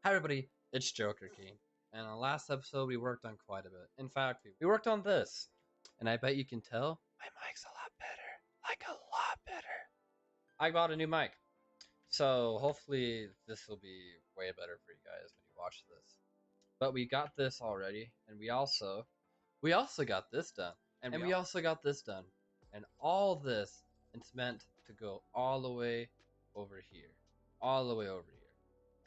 Hi everybody, it's Joker King. And on the last episode we worked on quite a bit. In fact, we worked on this. And I bet you can tell my mic's a lot better. Like a lot better. I bought a new mic. So hopefully this will be way better for you guys when you watch this. But we got this already, and we also got this done. And we also got this done. And all this it's meant to go all the way over here. All the way over here.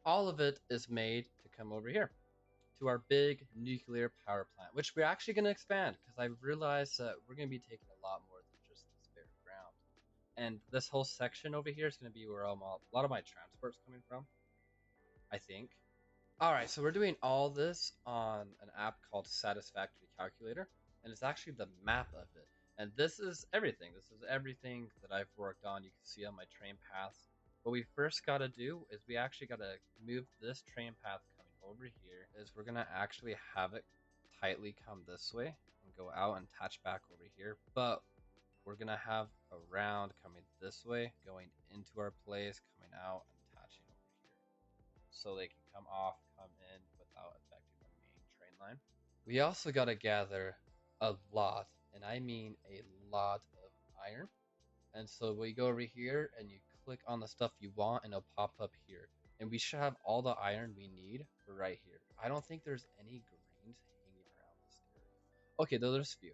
All of it is made to come over here to our big nuclear power plant, which we're actually going to expand because I realized that we're going to be taking a lot more than just this bare ground. And this whole section over here is going to be where a lot of my transport's coming from, I think. Alright, so we're doing all this on an app called Satisfactory Calculator, and it's actually the map of it. And this is everything. This is everything that I've worked on. You can see on my train paths. What we first got to do is we actually got to move this train path coming over here. Is we're going to actually have it tightly come this way and go out and attach back over here. But we're going to have a round coming this way, going into our place, coming out and attaching over here. So they can come off, come in without affecting the main train line. We also got to gather a lot, and I mean a lot of iron. And so we go over here and you click on the stuff you want and it'll pop up here. And we should have all the iron we need right here. I don't think there's any grains hanging around this area. Okay, though there's a few.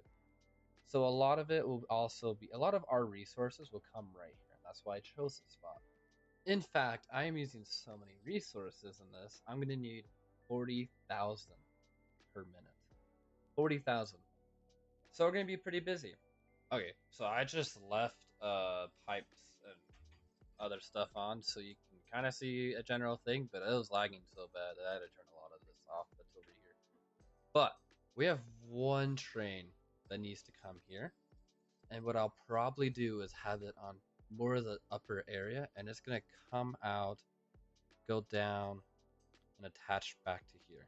So a lot of it will also be, a lot of our resources will come right here. And that's why I chose this spot. In fact, I am using so many resources in this, I'm going to need 40,000 per minute. 40,000. So we're going to be pretty busy. Okay, so I just left pipes and other stuff on so you can kind of see a general thing, but it was lagging so bad that I had to turn a lot of this off that's over here. But we have one train that needs to come here, and what I'll probably do is have it on more of the upper area, and it's going to come out, go down, and attach back to here.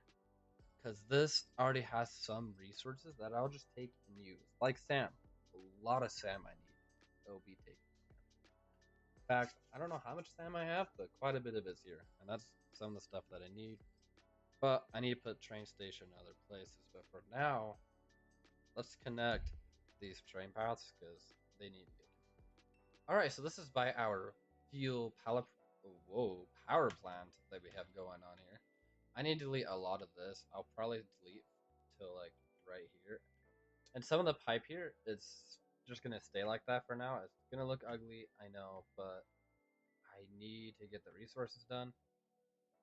Because this already has some resources that I'll just take and use, like Sam. A lot of SAM I need. It'll be taken. In fact, I don't know how much SAM I have, but quite a bit of it's here. And that's some of the stuff that I need. But I need to put train station in other places. But for now, let's connect these train paths because they need to get connected. Alright, so this is by our fuel power plant that we have going on here. I need to delete a lot of this. I'll probably delete till like right here. And some of the pipe here is just going to stay like that for now. It's going to look ugly, I know, but I need to get the resources done.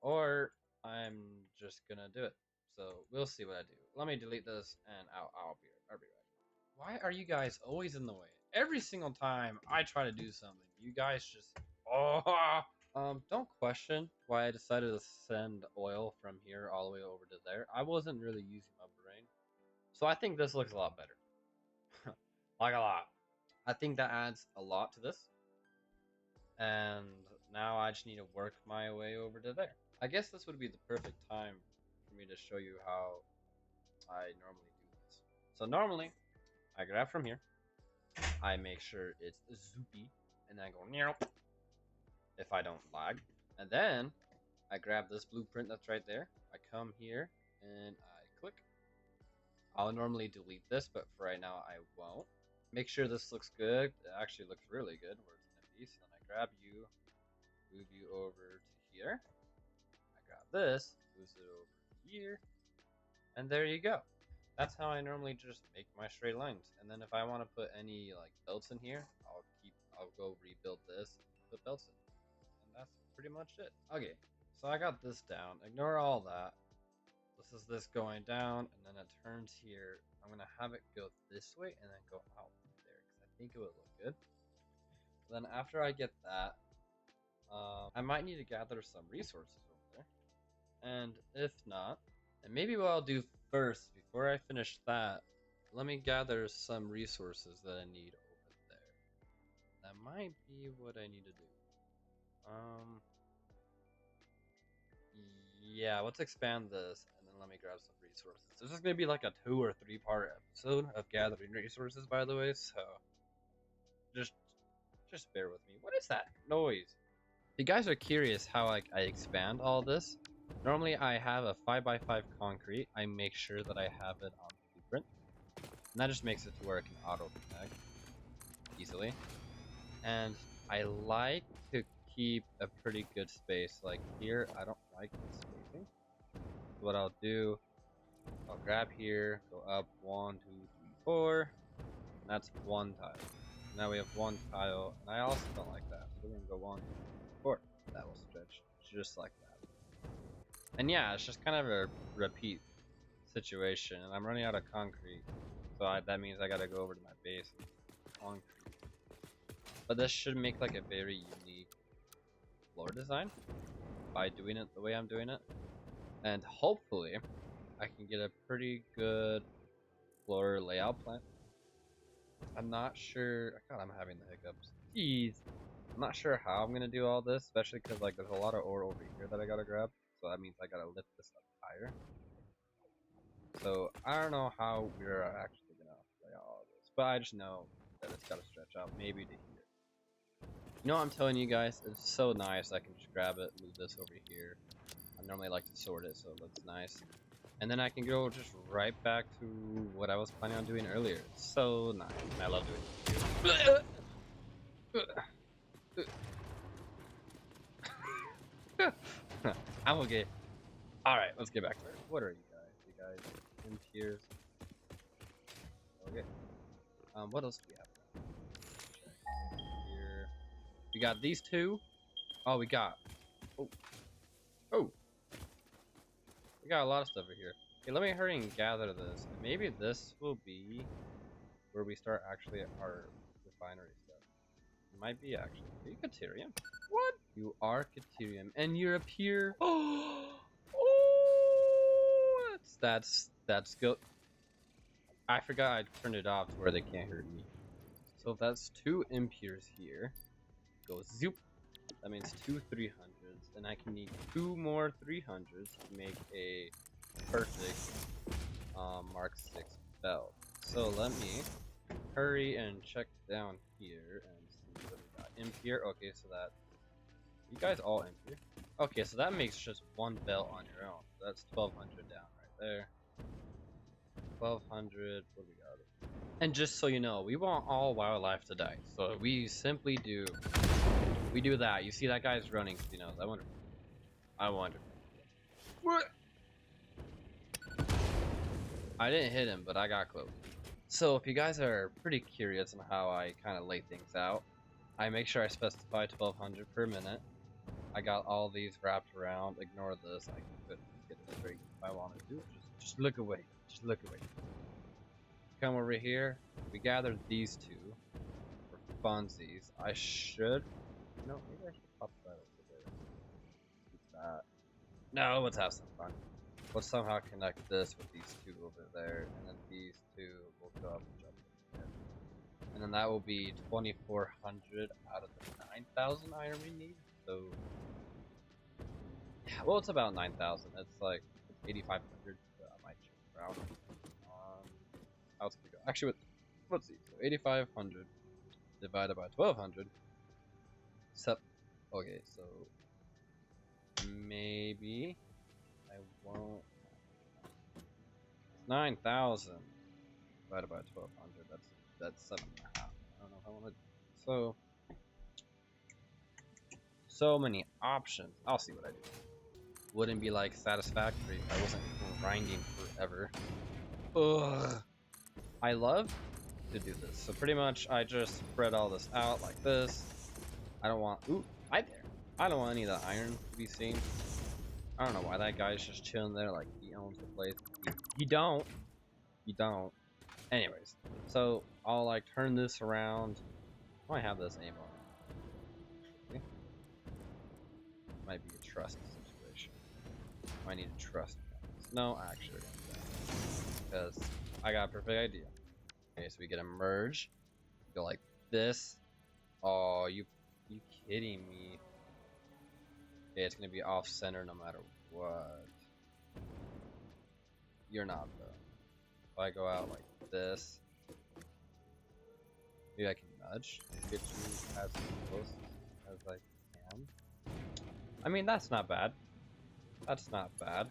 Or I'm just going to do it. So we'll see what I do. Let me delete this and I'll be right. Why are you guys always in the way? Every single time I try to do something, you guys just... don't question why I decided to send oil from here all the way over to there. I wasn't really using my brain. So I think this looks a lot better. Like a lot. I think that adds a lot to this. And now I just need to work my way over to there. I guess this would be the perfect time for me to show you how I normally do this. So normally, I grab from here. I make sure it's zoopy. And then I go meow. If I don't lag. And then I grab this blueprint that's right there. I come here and I click. I'll normally delete this, but for right now I won't. Make sure this looks good. It actually looks really good where it's going to be. So then I grab you, move you over to here. I grab this, move it over here. And there you go. That's how I normally just make my straight lines. And then if I want to put any like belts in here, I'll go rebuild this and put belts in. And that's pretty much it. Okay, so I got this down. Ignore all that. This is this going down, and then it turns here. I'm going to have it go this way and then go out there because I think it would look good. Then after I get that, I might need to gather some resources over there. And if not, and maybe what I'll do first, before I finish that, let me gather some resources that I need over there. That might be what I need to do. Yeah, let's expand this, and then let me grab some resources. This is going to be like a 2 or 3 part episode of gathering resources, by the way, so just bear with me. What is that noise? If you guys are curious how I expand all this, Normally I have a 5x5 concrete. I make sure that I have it on blueprint. And that just makes it to where it can auto connect easily. And I like to keep a pretty good space. Like here, I don't like the spacing. So what I'll do, I'll grab here, go up 1, 2, 3, 4. And that's one tile. Now we have one tile, and I also don't like that. So we're gonna go 1, 2, 3, 4. That will stretch just like that. And yeah, it's just kind of a repeat situation. And I'm running out of concrete, so that means I gotta go over to my base and concrete. But this should make like a very unique floor design by doing it the way I'm doing it. And hopefully I can get a pretty good floor layout plan. I'm not sure. God, I'm having the hiccups. Jeez. I'm not sure how I'm gonna do all this, especially because like there's a lot of ore over here that I gotta grab. So that means I gotta lift this up higher. So I don't know how we're actually gonna lay out all this, but I just know that it's gotta stretch out maybe to here. You know what I'm telling you guys? It's so nice. I can just grab it, move this over here. I normally like to sort it so it looks nice. And then I can go just right back to what I was planning on doing earlier. It's so nice. And I love doing it. I'm okay. Alright, let's get back to it. What are you guys? You guys in tears? Okay. What else do we have? Check here. We got these two. Oh, we got. Oh. We got a lot of stuff over here. Okay, let me hurry and gather this. And maybe this will be where we start actually our refinery stuff. It might be actually. Are you Caterium? What? You are Caterium, and you're up here. Oh, that's good. I forgot I turned it off to where they can't hurt me. So if that's 2 impures here, go zoop. That means 2 300s, and I can need 2 more 300s to make a perfect Mark 6 belt. So let me hurry and check down here and see what we got. Impure. Okay, so that you guys all impure. Okay, so that makes just 1 belt on your own. So that's 1200 down right there. 1200. What do we got? And just so you know, we want all wildlife to die. So we simply do. We do that. You see that guy's running. You know. I wonder. What? I didn't hit him, but I got close. So if you guys are pretty curious on how I kind of lay things out, I make sure I specify 1200 per minute. I got all these wrapped around. Ignore this. I could get it straight if I want to do it. Just look away. Just look away. Come over here. We gathered these two for funsies. I should. No, maybe I should pop that over there. Keep that. No, let's have some fun. We'll somehow connect this with these two over there, and then these two will go up and jump over there. And then that will be 2,400 out of the 9,000 iron we need. So, yeah, well, it's about 9,000. It's like 8,500. So I might check around. How it's gonna go? Actually, let's see. So 8,500 divided by 1,200. Okay, so maybe I won't. 9,000 divided by 1,200. That's 7.5. I don't know if I want to. So many options. I'll see what I do. Wouldn't be like satisfactory if I wasn't grinding forever. Ugh. I love to do this. So pretty much I just spread all this out like this. I don't want. Ooh, hi there. I don't want any of the iron to be seen. I don't know why that guy's just chilling there like he owns the place. You don't. You don't. Anyways, so I'll like turn this around. I might have this aim on. Okay. Might be a trust situation. I need to trust. No, actually, because I got a perfect idea. Okay, so we get a merge. Go like this. Oh, you kidding me? Okay, it's gonna be off center no matter what. You're not though. If I go out like this, maybe I can nudge, get you as close as I can. I mean, that's not bad. That's not bad.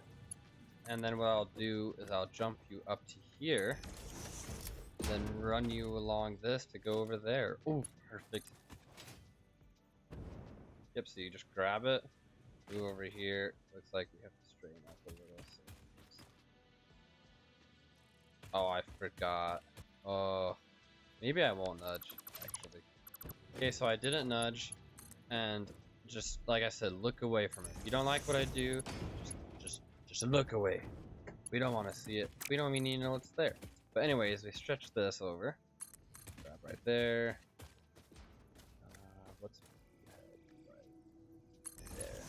And then what I'll do is I'll jump you up to here, then run you along this to go over there. Oh, perfect. Yep, so you just grab it, move over here. Looks like we have to straighten up a little. So. Oh, I forgot. Oh, maybe I won't nudge, actually. Okay, so I didn't nudge, and just like I said, look away from it. If you don't like what I do, just look away. We don't want to see it. We don't even need to know it's there. But anyways, we stretch this over. Grab right there. What's right there?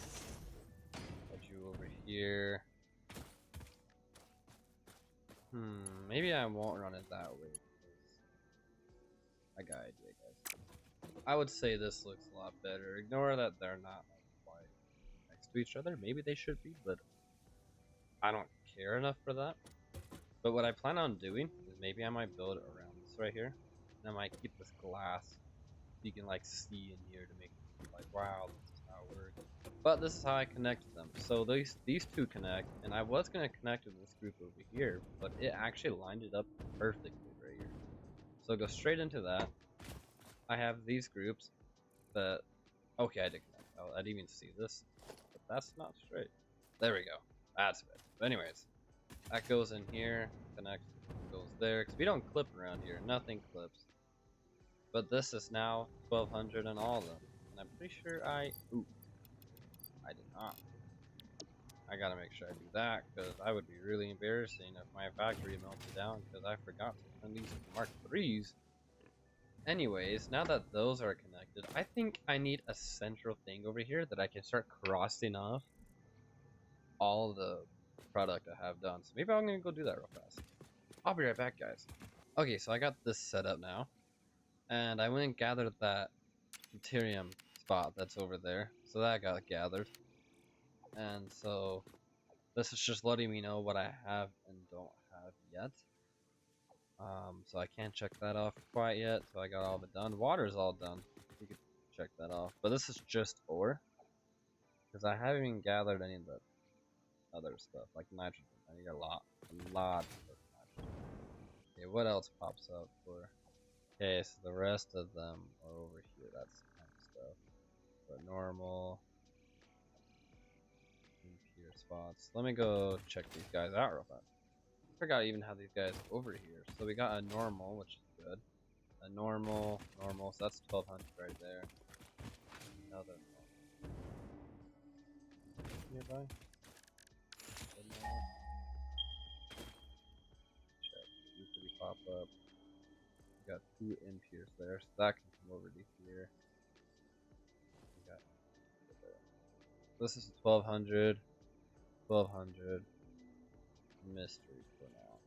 Put you over here. Maybe I won't run it that way. I got an idea, guys. I would say this looks a lot better. Ignore that they're not like quite next to each other. Maybe they should be, but I don't care enough for that. But what I plan on doing is maybe I might build around this right here. And I might keep this glass so you can like see in here to make it feel like, wow, this is how it works. But this is how I connect them. So these two connect, and I was gonna connect with this group over here, but it actually lined it up perfectly right here. So go straight into that. I have these groups that, okay, I did connect. Oh, I didn't even see this, but that's not straight. There we go. That's it. But anyways, that goes in here, connects, goes there, because we don't clip around here. Nothing clips. But this is now 1200 on all of them. And I'm pretty sure ooh, I did not. I gotta make sure I do that, because I would be really embarrassing if my factory melted down because I forgot to send these Mark 3s. Anyways, now that those are connected, I think I need a central thing over here that I can start crossing off all the product I have done. So maybe I'm gonna go do that real fast. I'll be right back, guys. Okay, so I got this set up now, and I went and gathered that deuterium spot that's over there. So that got gathered, and so this is just letting me know what I have and don't have yet. So I can't check that off quite yet. So I got all of it done. Water's all done. You could check that off. But this is just ore, because I haven't even gathered any of the other stuff like nitrogen. I need a lot of nitrogen. Okay, what else pops up for? Okay, so the rest of them are over here. That's kind of stuff. But normal, impure spots. Let me go check these guys out real fast. I forgot I even have these guys over here. So we got a normal, which is good. A normal, so that's 1200 right there. Another normal. Nearby. Check. Usually pop up. We got 2 impures there, so that can come over to here. We got this is 1200, 1200. Mystery for now.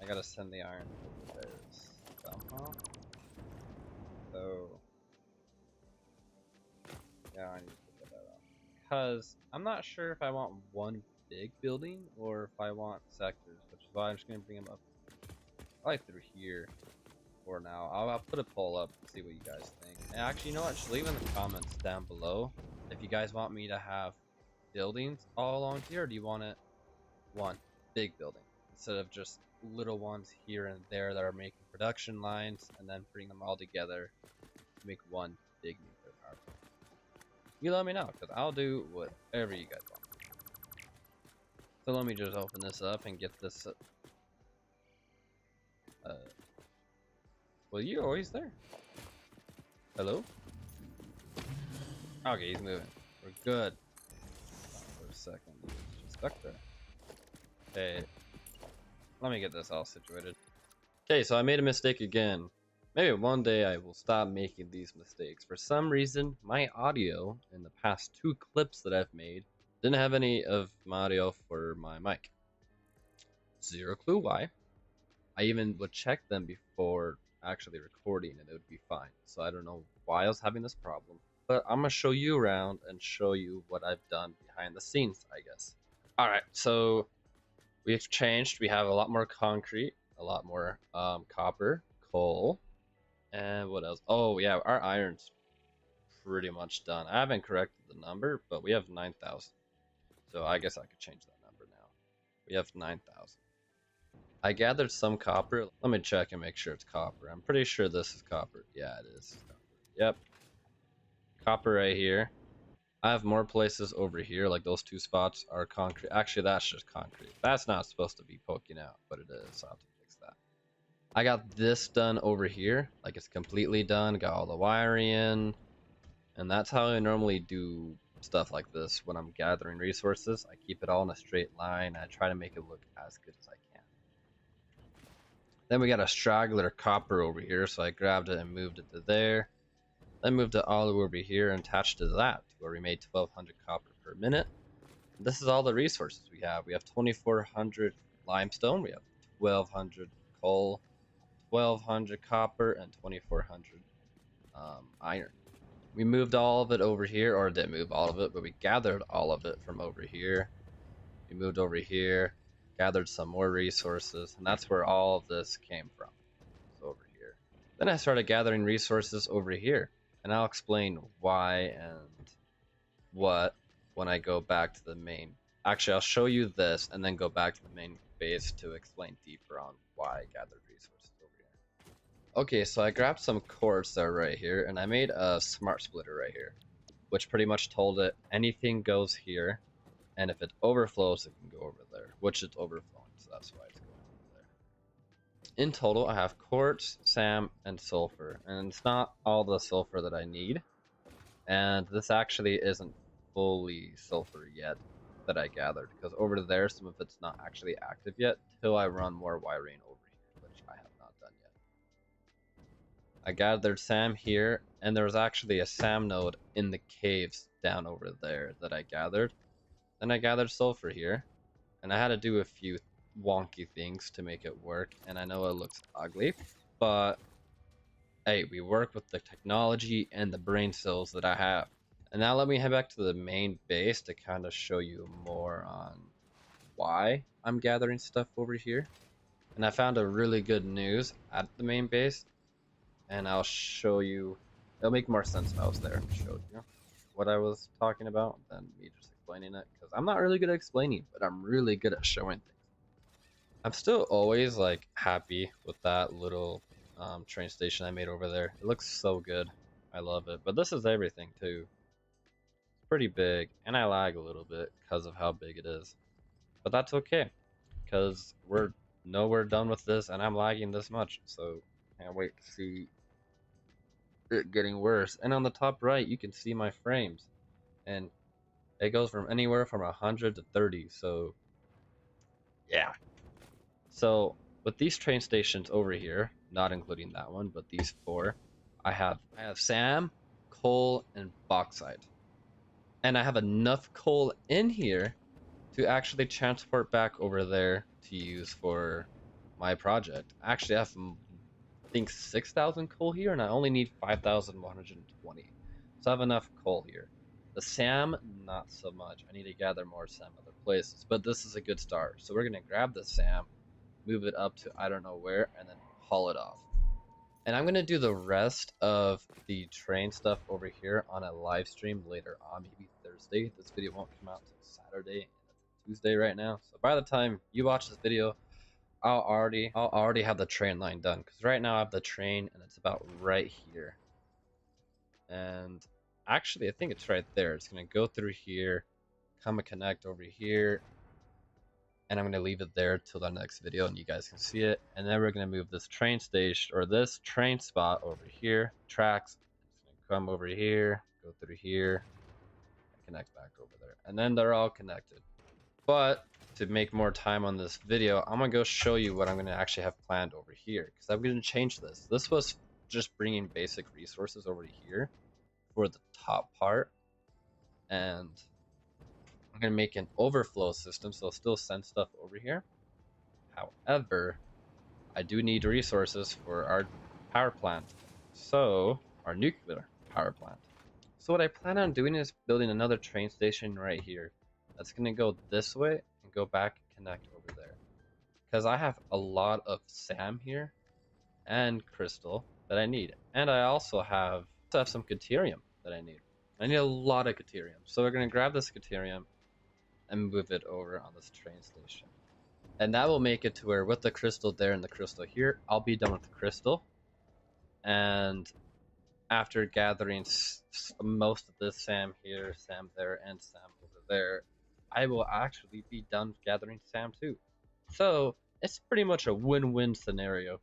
I gotta send the iron over there somehow. So yeah, I need to figure that out. Because I'm not sure if I want one big building or if I want sectors, which is why I'm just gonna bring them up like through here for now. I'll put a poll up and see what you guys think. And actually, you know what? Just leave in the comments down below if you guys want me to have buildings all along here, or do you want it one big building instead of just little ones here and there that are making production lines and then bring them all together to make one big nuclear power plant. You let me know, because I'll do whatever you guys want. So let me just open this up and get this well, you're always there. Hello? Okay, he's moving. We're good. For a second, he's just stuck there. Okay, let me get this all situated. Okay, so I made a mistake again. Maybe one day I will stop making these mistakes. For some reason, my audio in the past 2 clips that I've made didn't have any of my audio for my mic. Zero clue why. I even would check them before actually recording and it would be fine. So I don't know why I was having this problem. But I'm going to show you around and show you what I've done behind the scenes, I guess. Alright, so we've changed. We have a lot more concrete, a lot more copper, coal, and what else? Oh yeah, our iron's pretty much done. I haven't corrected the number, but we have 9,000. So I guess I could change that number now. We have 9,000. I gathered some copper. Let me check and make sure it's copper. I'm pretty sure this is copper. Yeah, it is copper. Yep. Copper right here. I have more places over here, like those 2 spots are concrete. Actually, that's just concrete. That's not supposed to be poking out, but it is, so I'll have to fix that. I got this done over here, like it's completely done, got all the wiring in, and that's how I normally do stuff like this when I'm gathering resources. I keep it all in a straight line, I try to make it look as good as I can. Then we got a straggler copper over here, so I grabbed it and moved it to there. Then moved it all over here and attached to that, where we made 1200 copper per minute. This is all the resources we have. We have 2400 limestone, we have 1200 coal, 1200 copper, and 2400 iron. We moved all of it over here, or didn't move all of it, but we gathered all of it from over here. We moved over here, gathered some more resources, and that's where all of this came from. So over here. Then I started gathering resources over here. And I'll explain why and what when I go back to the main. Actually, I'll show you this and then go back to the main base to explain deeper on why I gathered resources over here. Okay, so I grabbed some quartz that are right here, and I made a smart splitter right here, which pretty much told it anything goes here, and if it overflows, it can go over there, which it's overflowing, so that's why it's going over there. In total, I have quartz, SAM, and sulfur, and it's not all the sulfur that I need, and this actually isn't fully sulfur yet that I gathered, because over there, some of it's not actually active yet, till I run more wiring over here, which I have not done yet. I gathered SAM here, and there was actually a SAM node in the caves down over there that I gathered. Then I gathered sulfur here, and I had to do a few wonky things to make it work, and I know it looks ugly, but hey, we work with the technology and the brain cells that I have. And now let me head back to the main base to kind of show you more on why I'm gathering stuff over here. And I found a really good news at the main base, and I'll show you. It'll make more sense if I was there and showed you what I was talking about than me just explaining it, because I'm not really good at explaining, but I'm really good at showing things. I'm still always like happy with that little train station I made over there. It looks so good. I love it. But this is everything too. It's pretty big, and I lag a little bit because of how big it is. But that's okay, because we're nowhere done with this, and I'm lagging this much. So can't wait to see it getting worse. And on the top right, you can see my frames, and it goes from anywhere from 100 to 30. So yeah. So with these train stations over here, not including that one, but these 4, I have SAM, coal, and bauxite. And I have enough coal in here to actually transport back over there to use for my project. Actually, I have, I think, 6,000 coal here, and I only need 5,120. So I have enough coal here. The SAM, not so much. I need to gather more SAM other places, but this is a good start. So we're going to grab the SAM, move it up to I don't know where, and then haul it off. And I'm going to do the rest of the train stuff over here on a live stream later on, maybe Thursday. This video won't come out until Saturday, and it's Tuesday right now. So by the time you watch this video, I'll already have the train line done, because right now I have the train and it's about right here. And actually, I think it's right there. It's going to go through here, come and connect over here, and I'm going to leave it there till the next video and you guys can see it. And then we're going to move this train station, or this train spot, over here, tracks. It's going to come over here, go through here, and connect back over there. And then they're all connected. But to make more time on this video, I'm going to go show you what I'm going to actually have planned over here, because I'm going to change this. This was just bringing basic resources over here for the top part, and I'm going to make an overflow system, so I'll still send stuff over here. However, I do need resources for our power plant, so our nuclear power plant. So what I plan on doing is building another train station right here. That's going to go this way and go back and connect over there, because I have a lot of SAM here and crystal that I need, and I also have some Caterium that I need. I need a lot of Caterium, so we're going to grab this Caterium, and move it over on this train station. And that will make it to where with the crystal there and the crystal here, I'll be done with the crystal. And after gathering most of this Sam here, Sam there, and Sam over there, I will actually be done gathering Sam too. So it's pretty much a win-win scenario.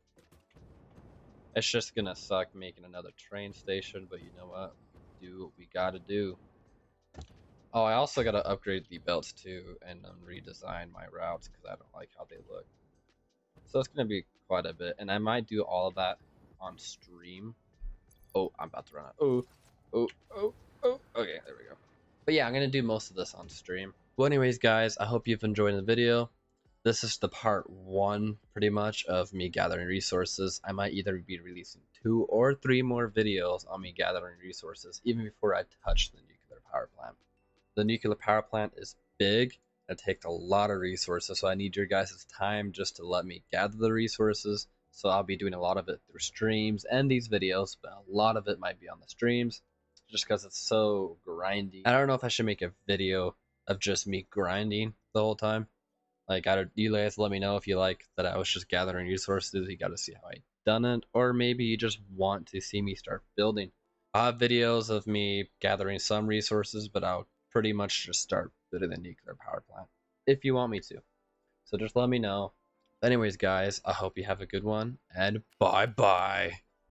It's just gonna suck making another train station, but you know what? We do what we gotta do. Oh, I also gotta upgrade the belts too and redesign my routes because I don't like how they look. So it's gonna be quite a bit, and I might do all of that on stream. Oh, I'm about to run out. Oh, oh, oh, oh. Okay, there we go. But yeah, I'm gonna do most of this on stream. Well, anyways, guys, I hope you've enjoyed the video. This is the part 1, pretty much, of me gathering resources. I might either be releasing 2 or 3 more videos on me gathering resources, even before I touch the nuclear power plant. The nuclear power plant is big. It takes a lot of resources, so I need your guys' time just to let me gather the resources. So I'll be doing a lot of it through streams and these videos, but a lot of it might be on the streams just because it's so grindy. I don't know if I should make a video of just me grinding the whole time. Like, you guys let me know if you like that I was just gathering resources. You got to see how I done it, or maybe you just want to see me start building. I'll have videos of me gathering some resources, but I'll pretty much just start building the nuclear power plant if you want me to. So just let me know. Anyways, guys, I hope you have a good one, and bye bye.